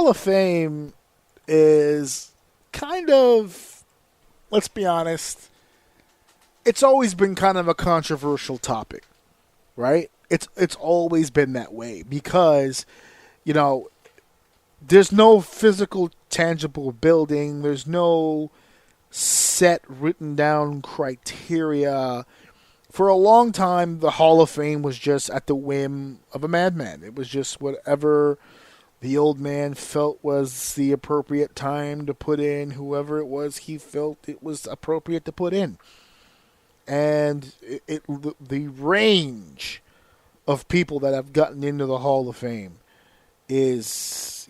Hall of Fame is kind of, let's be honest, it's always been kind of a controversial topic, right? It's always been that way because, there's no physical, tangible building. There's no set, written down criteria. For a long time, the Hall of Fame was just at the whim of a madman. It was just whatever the old man felt was the appropriate time to put in whoever it was he felt it was appropriate to put in. And the range of people that have gotten into the Hall of Fame is,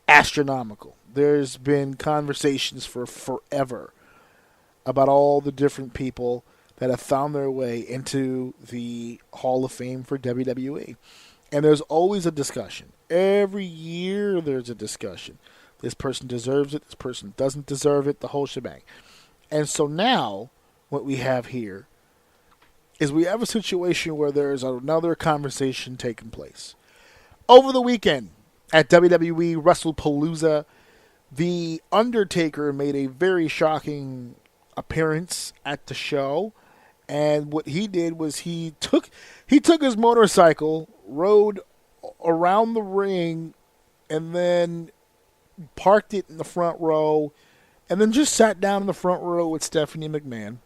astronomical. There's been conversations for forever about all the different people that have found their way into the Hall of Fame for WWE. And there's always a discussion. Every year there's a discussion. This person deserves it. This person doesn't deserve it. The whole shebang. And so now what we have here is we have a situation where there's another conversation taking place. Over the weekend at WWE Wrestlepalooza, The Undertaker made a very shocking appearance at the show. And what he did was he took his motorcycle, rode around the ring, and then parked it in the front row, and then just sat down in the front row with Stephanie McMahon.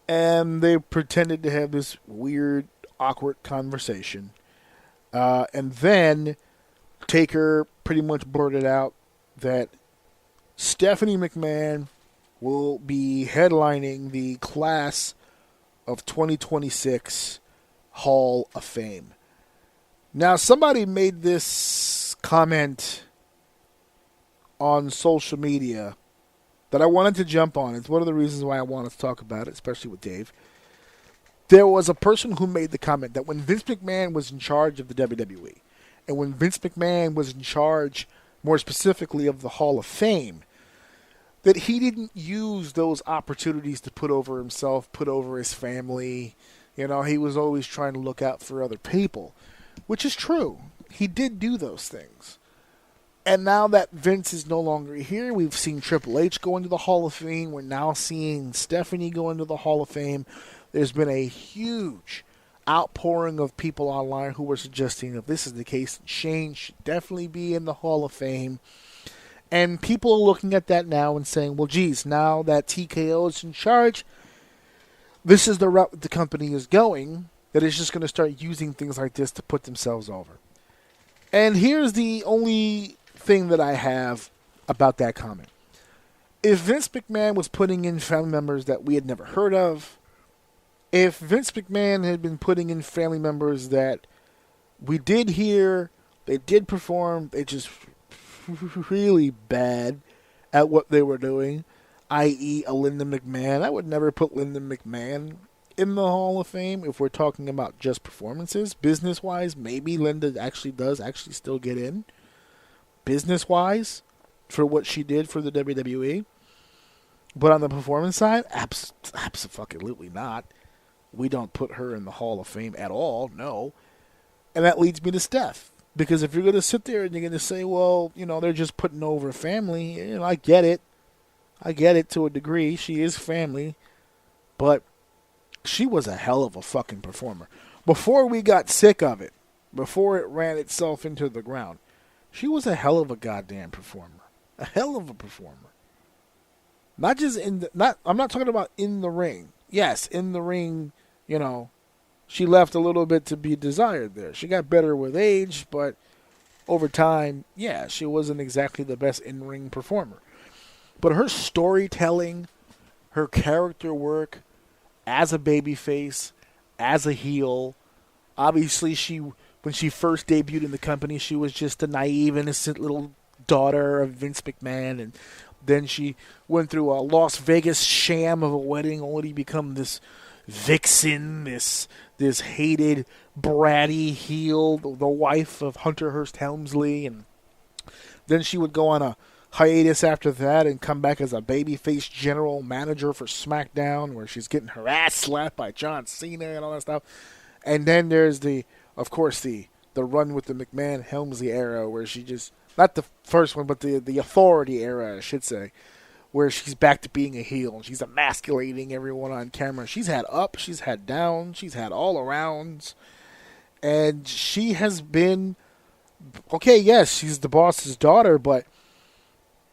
And they pretended to have this weird, awkward conversation. And then Taker pretty much blurted out that Stephanie McMahon will be headlining the class of 2026 Hall of Fame. Now, somebody made this comment on social media that I wanted to jump on. It's one of the reasons why I wanted to talk about it, especially with Dave. There was a person who made the comment that when Vince McMahon was in charge of the WWE, and when Vince McMahon was in charge, more specifically, of the Hall of Fame, that he didn't use those opportunities to put over himself, put over his family. He was always trying to look out for other people, which is true. He did do those things. And now that Vince is no longer here, we've seen Triple H go into the Hall of Fame. We're now seeing Stephanie go into the Hall of Fame. There's been a huge outpouring of people online who were suggesting if this is the case, Shane should definitely be in the Hall of Fame. And people are looking at that now and saying, well, geez, now that TKO is in charge, this is the route the company is going, that it's just going to start using things like this to put themselves over. And here's the only thing that I have about that comment. If Vince McMahon was putting in family members that we had never heard of, if Vince McMahon had been putting in family members that we did hear, they did perform, they just really bad at what they were doing, i.e. a Linda McMahon, I would never put Linda McMahon in the Hall of Fame if we're talking about just performances. Business-wise, maybe Linda does still get in. Business-wise, for what she did for the WWE. But on the performance side, absolutely not. We don't put her in the Hall of Fame at all, no. And that leads me to Steph. Because if you're going to sit there and you're going to say, well, they're just putting over family, I get it. I get it to a degree. She is family. But she was a hell of a fucking performer. Before we got sick of it, before it ran itself into the ground, she was a hell of a goddamn performer. A hell of a performer. Not just I'm not talking about in the ring. Yes, in the ring, she left a little bit to be desired there. She got better with age, but over time, yeah, she wasn't exactly the best in-ring performer. But her storytelling, her character work as a babyface, as a heel, obviously when she first debuted in the company, she was just a naive, innocent little daughter of Vince McMahon, and then she went through a Las Vegas sham of a wedding, only to become this vixen, this hated, bratty heel, the wife of Hunter Hearst Helmsley, and then she would go on a hiatus after that and come back as a babyface general manager for SmackDown, where she's getting her ass slapped by John Cena and all that stuff. And then there's of course, the the run with the McMahon Helmsley era, where she just, not the first one, but the Authority era, I should say, where she's back to being a heel and she's emasculating everyone on camera. She's had up, she's had down, she's had all arounds, and she has been, okay, yes, she's the boss's daughter, but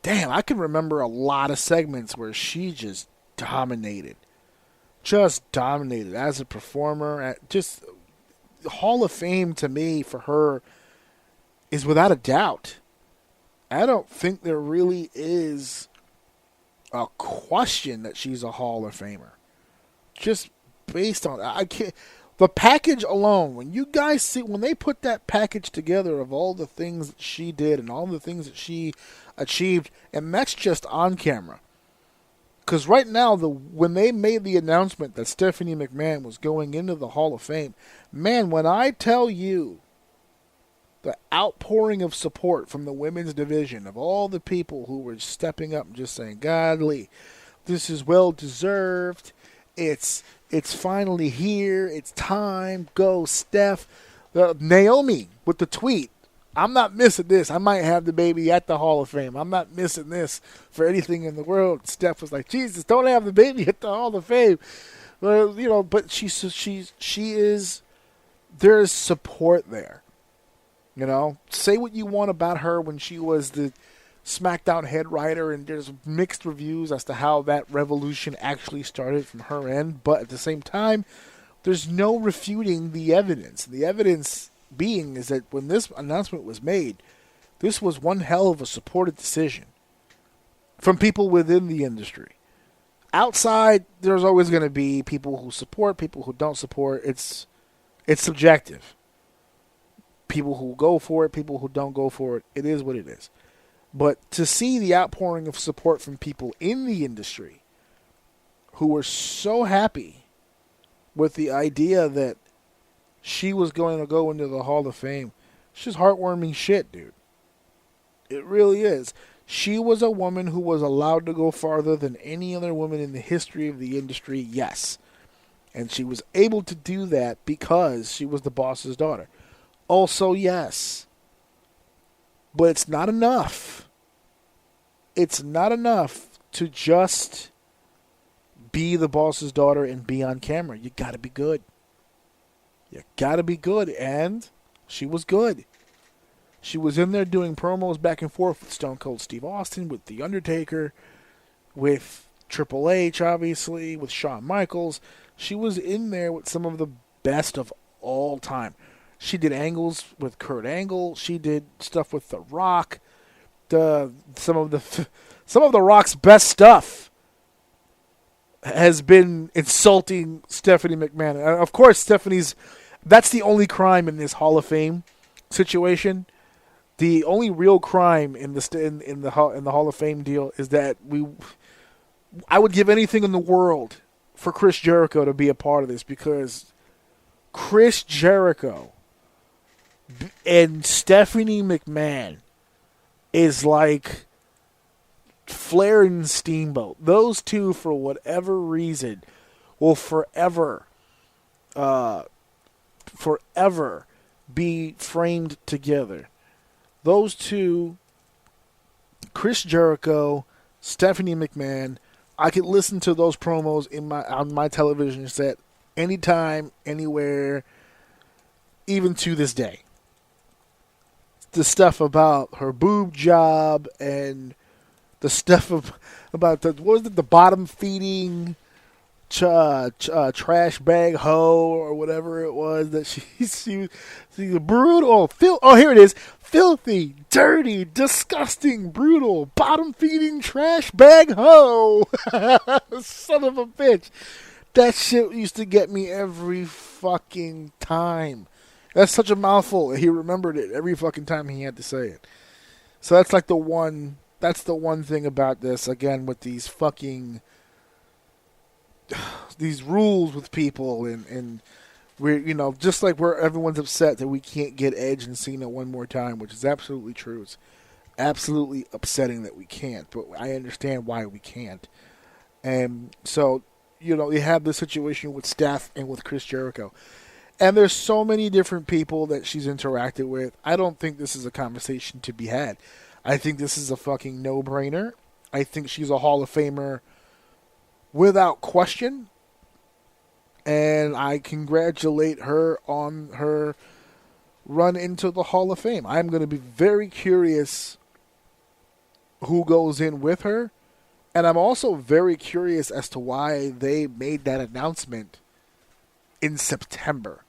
damn, I can remember a lot of segments where she just dominated. Just dominated as a performer. Just Hall of Fame to me for her is without a doubt. I don't think there really is a question that she's a Hall of Famer. Just based on, I can't, the package alone, when you guys see, when they put that package together of all the things that she did and all the things that she achieved, and that's just on camera. Because right now, when they made the announcement that Stephanie McMahon was going into the Hall of Fame, man, when I tell you the outpouring of support from the women's division, of all the people who were stepping up and just saying, "Godly, this is well deserved. It's finally here. It's time. Go, Steph." Naomi with the tweet, "I'm not missing this. I might have the baby at the Hall of Fame. I'm not missing this for anything in the world." Steph was like, "Jesus, don't have the baby at the Hall of Fame." Well, you know, but she is. There is support there. You know, say what you want about her when she was the SmackDown head writer, and there's mixed reviews as to how that revolution actually started from her end. But at the same time, there's no refuting the evidence. The evidence being is that when this announcement was made, this was one hell of a supported decision from people within the industry. Outside, there's always going to be people who support, people who don't support. It's subjective. People who go for it, people who don't go for it. It is what it is. But to see the outpouring of support from people in the industry who were so happy with the idea that she was going to go into the Hall of Fame, it's just heartwarming shit, dude. It really is. She was a woman who was allowed to go farther than any other woman in the history of the industry, yes. And she was able to do that because she was the boss's daughter. Also, yes. But it's not enough. It's not enough to just be the boss's daughter and be on camera. You gotta be good. You gotta be good. And she was good. She was in there doing promos back and forth with Stone Cold Steve Austin, with The Undertaker, with Triple H, obviously, with Shawn Michaels. She was in there with some of the best of all time. She did angles with Kurt Angle. She did stuff with The Rock. Some of the Rock's best stuff has been insulting Stephanie McMahon. Of course, that's the only crime in this Hall of Fame situation. The only real crime in the Hall of Fame deal is that I would give anything in the world for Chris Jericho to be a part of this, because Chris Jericho and Stephanie McMahon is like Flair and Steamboat. Those two, for whatever reason, will forever be framed together. Those two, Chris Jericho, Stephanie McMahon, I could listen to those promos on my television set anytime, anywhere, even to this day. The stuff about her boob job and the stuff about the bottom feeding trash bag hoe or whatever it was that she's brutal. Here it is. Filthy, dirty, disgusting, brutal, bottom feeding trash bag hoe. Son of a bitch. That shit used to get me every fucking time. That's such a mouthful. He remembered it every fucking time he had to say it. So that's like that's the one thing about this, again, with these fucking, these rules with people, and we're, just like where everyone's upset that we can't get Edge and Cena one more time, which is absolutely true. It's absolutely upsetting that we can't, but I understand why we can't. And so, you have this situation with Steph and with Chris Jericho. And there's so many different people that she's interacted with. I don't think this is a conversation to be had. I think this is a fucking no-brainer. I think she's a Hall of Famer without question. And I congratulate her on her run into the Hall of Fame. I'm going to be very curious who goes in with her. And I'm also very curious as to why they made that announcement in September.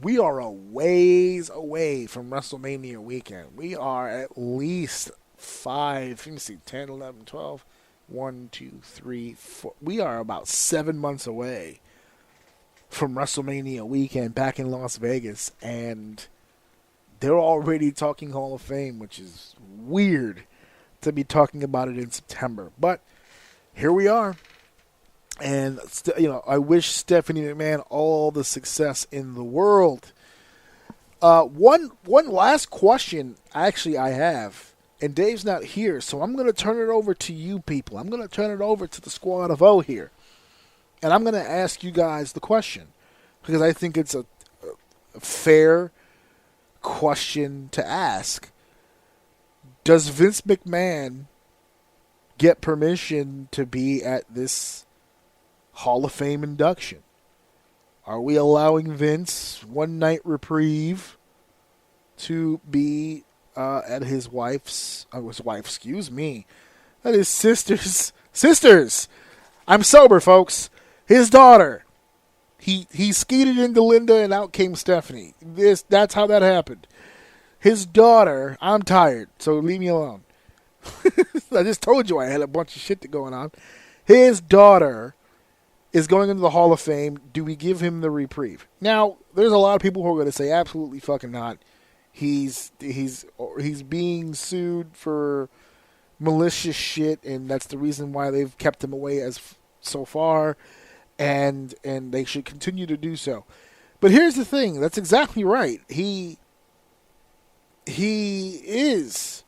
We are a ways away from WrestleMania weekend. We are at least 5, let me see, 10, 11, 12, 1, 2, 3, 4. We are about 7 months away from WrestleMania weekend back in Las Vegas. And they're already talking Hall of Fame, which is weird to be talking about it in September. But here we are. And, I wish Stephanie McMahon all the success in the world. One last question, actually, I have. And Dave's not here, so I'm going to turn it over to you people. I'm going to turn it over to the Squad of O here. And I'm going to ask you guys the question. Because I think it's a fair question to ask. Does Vince McMahon get permission to be at this Hall of Fame induction? At his sister's, I'm sober, folks, his daughter. He skeeted into Linda and out came Stephanie. That's how that happened. His daughter, I'm tired, so leave me alone. I just told you I had a bunch of shit going on. His daughter is going into the Hall of Fame. Do we give him the reprieve? Now, there's a lot of people who are going to say absolutely fucking not. He's being sued for malicious shit, and that's the reason why they've kept him away so far, and they should continue to do so. But here's the thing. That's exactly right. He is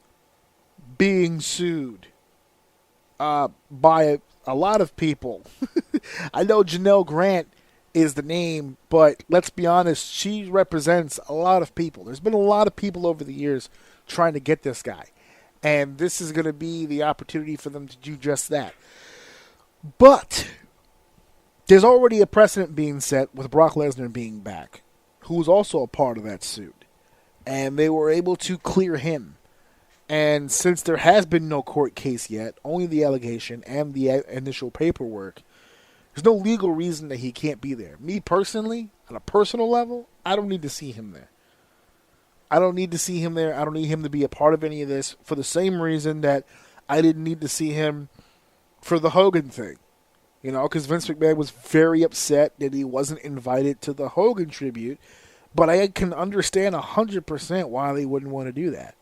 being sued by a lot of people. I know Janelle Grant is the name, but let's be honest, she represents a lot of people. There's been a lot of people over the years trying to get this guy, and this is going to be the opportunity for them to do just that. But there's already a precedent being set with Brock Lesnar being back, who was also a part of that suit, and they were able to clear him. And since there has been no court case yet, only the allegation and the initial paperwork, there's no legal reason that he can't be there. Me personally, on a personal level, I don't need to see him there. I don't need to see him there. I don't need him to be a part of any of this for the same reason that I didn't need to see him for the Hogan thing. Because Vince McMahon was very upset that he wasn't invited to the Hogan tribute. But I can understand 100% why they wouldn't want to do that.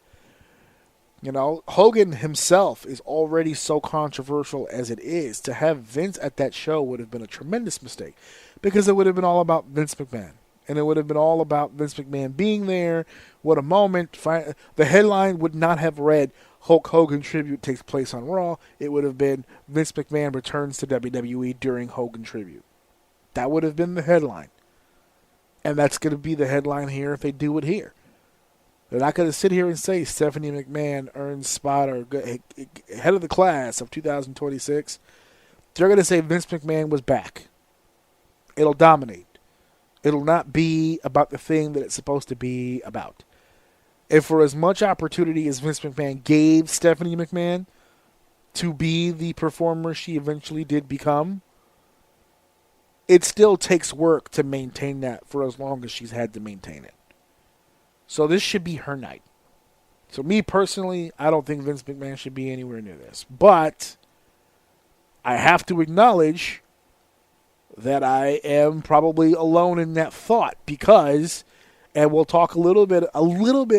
Hogan himself is already so controversial as it is. To have Vince at that show would have been a tremendous mistake, because it would have been all about Vince McMahon. And it would have been all about Vince McMahon being there. What a moment. The headline would not have read, Hulk Hogan tribute takes place on Raw. It would have been, Vince McMahon returns to WWE during Hogan tribute. That would have been the headline. And that's going to be the headline here if they do it here. They're not going to sit here and say Stephanie McMahon earns spot or head of the class of 2026. They're going to say Vince McMahon was back. It'll dominate. It'll not be about the thing that it's supposed to be about. And for as much opportunity as Vince McMahon gave Stephanie McMahon to be the performer she eventually did become, it still takes work to maintain that for as long as she's had to maintain it. So this should be her night. So me personally, I don't think Vince McMahon should be anywhere near this. But I have to acknowledge that I am probably alone in that thought, because, and we'll talk a little bit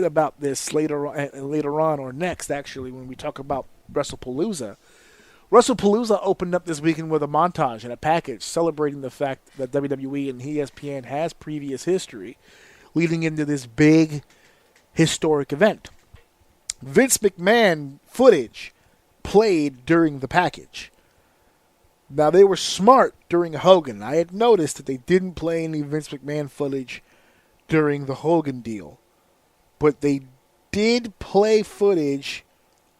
about this later on or next, actually, when we talk about Wrestlepalooza. Wrestlepalooza opened up this weekend with a montage and a package celebrating the fact that WWE and ESPN has previous history leading into this big historic event. Vince McMahon footage played during the package. Now, they were smart during Hogan. I had noticed that they didn't play any Vince McMahon footage during the Hogan deal. But they did play footage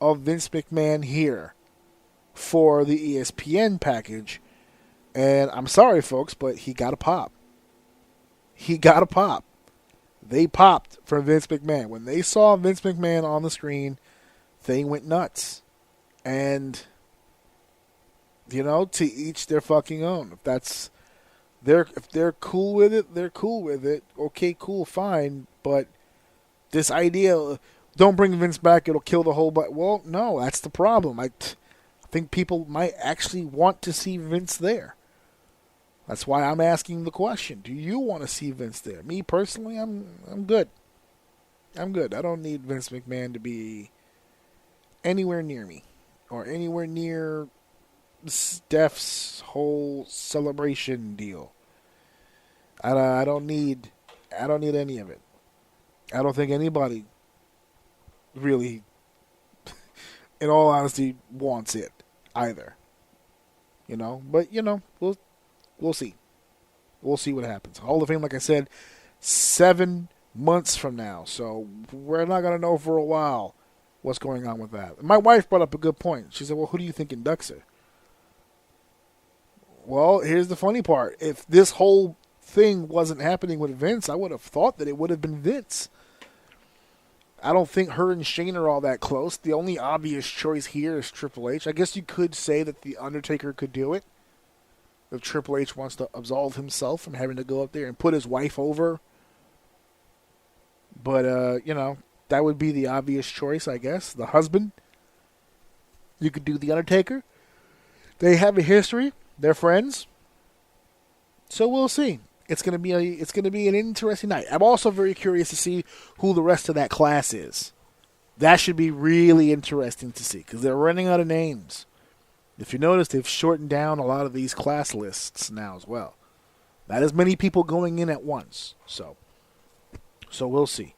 of Vince McMahon here for the ESPN package. And I'm sorry, folks, but he got a pop. He got a pop. They popped for Vince McMahon. When they saw Vince McMahon on the screen, they went nuts. And, you know, to each their fucking own. If they're cool with it, they're cool with it. Okay, cool, fine. But this idea, don't bring Vince back, it'll kill the whole... Well, no, that's the problem. I think people might actually want to see Vince there. That's why I'm asking the question. Do you want to see Vince there? Me, personally, I'm good. I'm good. I don't need Vince McMahon to be anywhere near me. Or anywhere near Steph's whole celebration deal. I don't need any of it. I don't think anybody really, in all honesty, wants it either. You know, but you know, we'll see. We'll see what happens. Hall of Fame, like I said, 7 months from now, so we're not gonna know for a while what's going on with that. My wife brought up a good point. She said, "Well, who do you think inducts her?" Well, here's the funny part. If this whole thing wasn't happening with Vince, I would have thought that it would have been Vince. I don't think her and Shane are all that close. The only obvious choice here is Triple H. I guess you could say that The Undertaker could do it. If Triple H wants to absolve himself from having to go up there and put his wife over. But, you know, that would be the obvious choice, I guess. The husband. You could do The Undertaker. They have a history. They're friends. So we'll see. It's gonna be an interesting night. I'm also very curious to see who the rest of that class is. That should be really interesting to see because they're running out of names. If you notice, they've shortened down a lot of these class lists now as well. Not as many people going in at once. So we'll see.